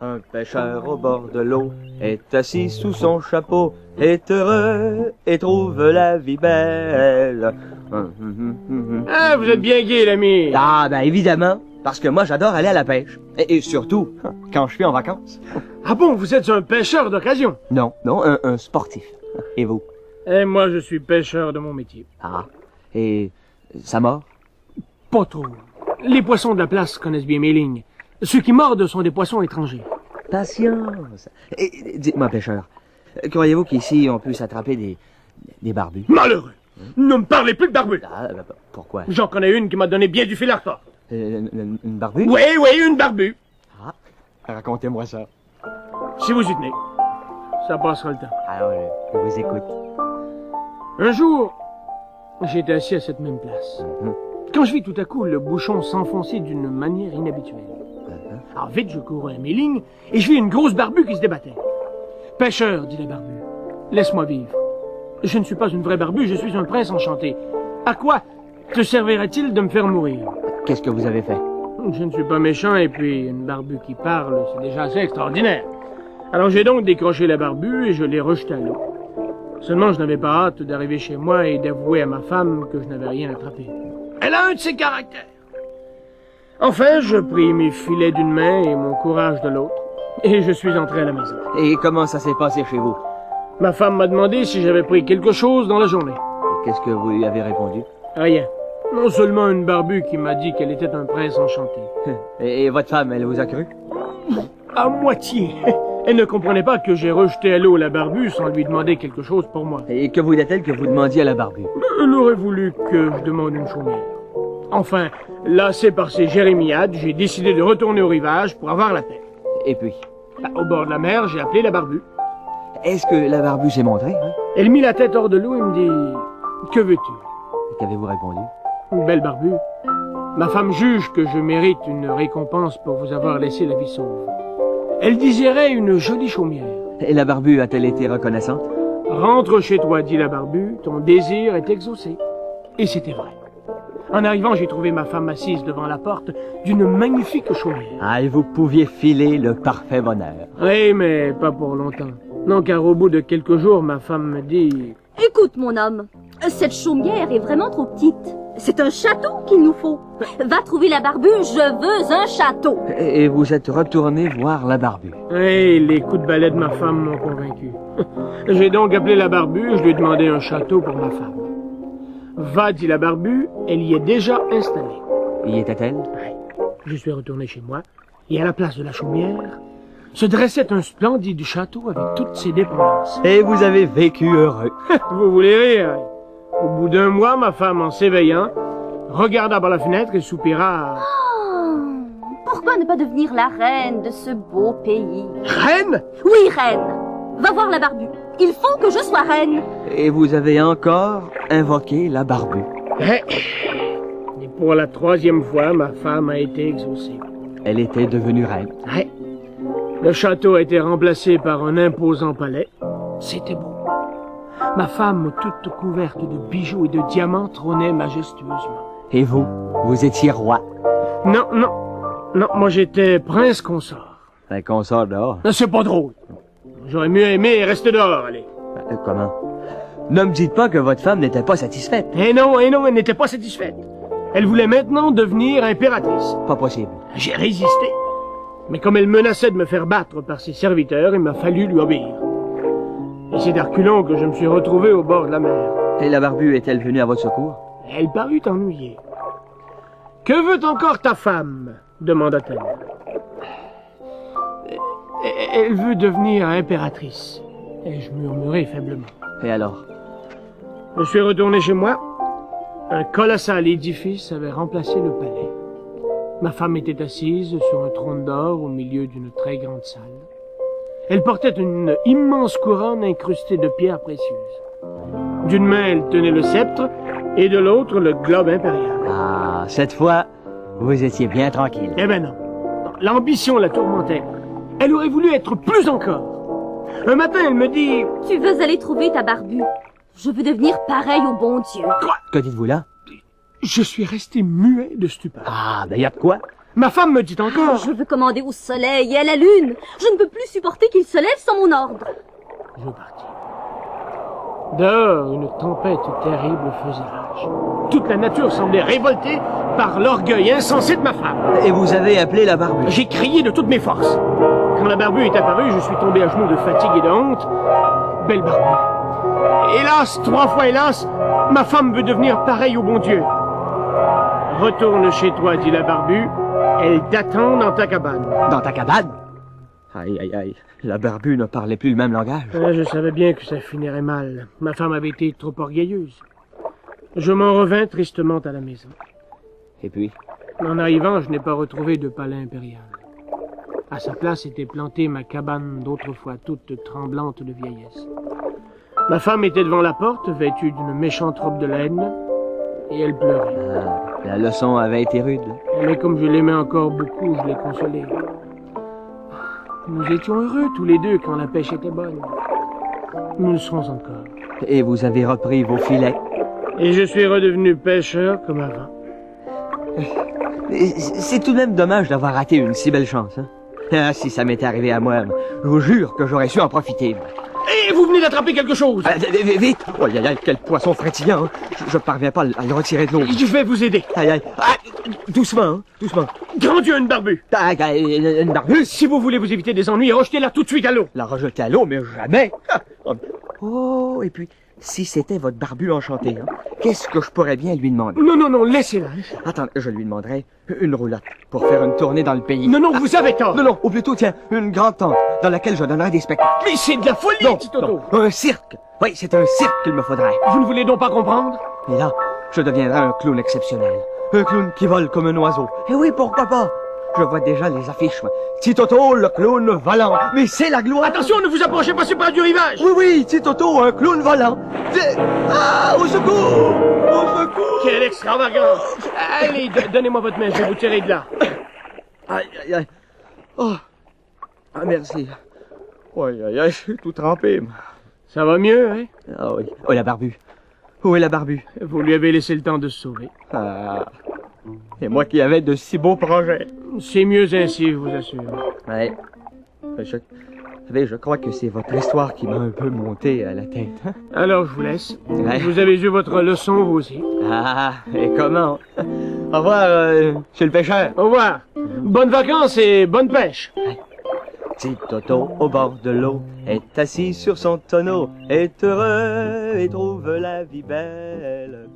Un pêcheur au bord de l'eau est assis sous son chapeau, est heureux et trouve la vie belle. Ah, vous êtes bien gai, l'ami. Ah, ben évidemment, parce que moi j'adore aller à la pêche. Et surtout, quand je suis en vacances. Ah bon, vous êtes un pêcheur d'occasion? Non, un sportif. Et vous? Et moi, je suis pêcheur de mon métier. Ah, et ça mord? Pas trop. Les poissons de la place connaissent bien mes lignes. Ceux qui mordent sont des poissons étrangers. Patience. Et dites-moi, pêcheur, croyez-vous qu'ici on puisse attraper des barbus? Malheureux! Ne me parlez plus de barbus! Ah, ben, pourquoi? J'en connais une qui m'a donné bien du fil à retordre. Une barbue? Oui, une barbue. Ah, racontez-moi ça. Si vous y tenez, ça passera le temps. Alors, je vous écoute. Un jour, j'étais assis à cette même place. Quand je vis tout à coup le bouchon s'enfoncer d'une manière inhabituelle. Alors vite, je courais à mes lignes et je vis une grosse barbue qui se débattait. « Pêcheur, dit la barbue, laisse-moi vivre. Je ne suis pas une vraie barbue, je suis un prince enchanté. À quoi te servirait-il de me faire mourir? » Qu'est-ce que vous avez fait? Je ne suis pas méchant et puis une barbue qui parle, c'est déjà assez extraordinaire. Alors j'ai donc décroché la barbue et je l'ai rejetée à l'eau. Seulement, je n'avais pas hâte d'arriver chez moi et d'avouer à ma femme que je n'avais rien attrapé. Elle a un de ses caractères. Enfin, je pris mes filets d'une main et mon courage de l'autre, et je suis entré à la maison. Et comment ça s'est passé chez vous? Ma femme m'a demandé si j'avais pris quelque chose dans la journée. Et qu'est-ce que vous lui avez répondu? Rien. Non seulement une barbue qui m'a dit qu'elle était un prince enchanté. Et votre femme, elle vous a cru? À moitié. Elle ne comprenait pas que j'ai rejeté à l'eau la barbue sans lui demander quelque chose pour moi. Et que voulait-elle que vous demandiez à la barbue? Elle aurait voulu que je demande une chaumière. Enfin, lassé par ces jérémiades, j'ai décidé de retourner au rivage pour avoir la paix. Et puis? Au bord de la mer, j'ai appelé la barbue. Est-ce que la barbue s'est montrée? Hein? Elle mit la tête hors de l'eau et me dit « Que veux-tu » Qu'avez-vous répondu? Une belle barbue. Ma femme juge que je mérite une récompense pour vous avoir laissé la vie sauve. Elle désirait une jolie chaumière. Et la barbue a-t-elle été reconnaissante? Rentre chez toi, dit la barbue, ton désir est exaucé. Et c'était vrai. En arrivant, j'ai trouvé ma femme assise devant la porte d'une magnifique chaumière. Ah, et vous pouviez filer le parfait bonheur. Oui, mais pas pour longtemps. Non, car au bout de quelques jours, ma femme me dit... Écoute, mon homme, cette chaumière est vraiment trop petite. C'est un château qu'il nous faut. Va trouver la barbue, je veux un château. Et vous êtes retourné voir la barbue. Oui, les coups de balai de ma femme m'ont convaincu. J'ai donc appelé la barbue et je lui ai demandé un château pour ma femme. Va, dit la barbue, elle y est déjà installée. Y était-elle? Oui. Je suis retourné chez moi, et à la place de la chaumière, se dressait un splendide château avec toutes ses dépendances. Et vous avez vécu heureux. Vous voulez rire? Au bout d'un mois, ma femme, en s'éveillant, regarda par la fenêtre et soupira. Oh, pourquoi ne pas devenir la reine de ce beau pays? Reine? Oui, reine. Va voir la barbue. Il faut que je sois reine. Et vous avez encore invoqué la barbue. Et pour la 3e fois, ma femme a été exaucée. Elle était devenue reine. Ouais. Le château a été remplacé par un imposant palais. C'était beau. Ma femme, toute couverte de bijoux et de diamants, trônait majestueusement. Et vous étiez roi. Non, moi j'étais prince consort. Un consort dehors. C'est pas drôle. J'aurais mieux aimé rester dehors, allez. Comment? Ne me dites pas que votre femme n'était pas satisfaite. Eh non, elle n'était pas satisfaite. Elle voulait maintenant devenir impératrice. Pas possible. J'ai résisté. Mais comme elle menaçait de me faire battre par ses serviteurs, il m'a fallu lui obéir. Et c'est d'Arculon que je me suis retrouvé au bord de la mer. Et la barbue est-elle venue à votre secours? Elle parut ennuyée. « Que veut encore ta femme ?» demanda-t-elle. « Elle veut devenir impératrice. » ai-je murmuré faiblement. Et alors? Je suis retourné chez moi. Un colossal édifice avait remplacé le palais. Ma femme était assise sur un trône d'or au milieu d'une très grande salle. Elle portait une immense couronne incrustée de pierres précieuses. D'une main, elle tenait le sceptre, et de l'autre, le globe impérial. Ah, cette fois, vous étiez bien tranquille. Eh ben non. L'ambition la tourmentait. Elle aurait voulu être plus encore. Un matin, elle me dit... Tu veux aller trouver ta barbue. Je veux devenir pareil au bon Dieu. Quoi? Que dites-vous là? Je suis resté muet de stupeur. Ah, ben y a de quoi? Ma femme me dit encore... Je veux commander au soleil et à la lune. Je ne peux plus supporter qu'il se lève sans mon ordre. Je partis. Dehors, une tempête terrible faisait rage. Toute la nature semblait révoltée par l'orgueil insensé de ma femme. Et vous avez appelé la barbue? J'ai crié de toutes mes forces. Quand la barbue est apparue, je suis tombé à genoux de fatigue et de honte. Belle barbue. Hélas, 3 fois hélas, ma femme veut devenir pareille au bon Dieu. Retourne chez toi, dit la barbue. Elle t'attend dans ta cabane. Dans ta cabane? Aïe, aïe, aïe. La barbue ne parlait plus le même langage. Je savais bien que ça finirait mal. Ma femme avait été trop orgueilleuse. Je m'en revins tristement à la maison. Et puis? En arrivant, je n'ai pas retrouvé de palais impérial. À sa place était plantée ma cabane d'autrefois toute tremblante de vieillesse. Ma femme était devant la porte, vêtue d'une méchante robe de laine, et elle pleurait. La leçon avait été rude. Mais comme je l'aimais encore beaucoup, je l'ai consolée. Nous étions heureux tous les deux quand la pêche était bonne. Nous le serons encore. Et vous avez repris vos filets? Et je suis redevenu pêcheur comme avant. C'est tout de même dommage d'avoir raté une si belle chance, hein? Ah, si ça m'était arrivé à moi, je vous jure que j'aurais su en profiter. Et vous venez d'attraper quelque chose! Vite! Oh, aïe, aïe, quel poisson frétillant, hein? Je parviens pas à le retirer de l'eau. Je vais vous aider. Aïe, aïe. Ah, doucement, hein? Doucement. Grand Dieu, une barbue! Ah, une barbue? Si vous voulez vous éviter des ennuis, rejetez-la tout de suite à l'eau. La rejeter à l'eau, mais jamais! Oh, et puis, si c'était votre barbu enchanté, hein, qu'est-ce que je pourrais bien lui demander? Non, non, non, laissez-la. Attends, je lui demanderais une roulotte pour faire une tournée dans le pays. Non, non, vous avez tort. Non, non, ou plutôt, tiens, une grande tente dans laquelle je donnerais des spectacles. Mais c'est de la folie, Non, petit Toto. non, un cirque. Oui, c'est un cirque qu'il me faudrait. Vous ne voulez donc pas comprendre? Et là, je deviendrai un clown exceptionnel. Un clown qui vole comme un oiseau. Et oui, pourquoi pas? Je vois déjà les affiches, moi. Titoto, le clown volant. Mais c'est la gloire. Attention, ne vous approchez pas, c'est pas du rivage. Oui, oui, Titoto, un clown volant. Ah, au secours! Au secours! Quelle extravagance. Allez, donnez-moi votre main, je vais vous tirer de là. Aïe, aïe, aïe. Oh. Ah, merci. Aïe, aïe, aïe, je suis tout trempé, moi. Ça va mieux, hein? Ah oui. Oh, la barbue. Où est la barbue? Vous lui avez laissé le temps de se sauver. Ah. Et moi qui avais de si beaux projets. C'est mieux ainsi, je vous assure. Ouais. Je crois que c'est votre histoire qui m'a un peu monté à la tête. Hein? Alors, je vous laisse. Ouais. Vous avez eu votre leçon, vous aussi. Ah, et comment? Au revoir, monsieur le pêcheur. Au revoir. Bonnes vacances et bonne pêche. Petit Toto, au bord de l'eau, est assis sur son tonneau, est heureux et trouve la vie belle.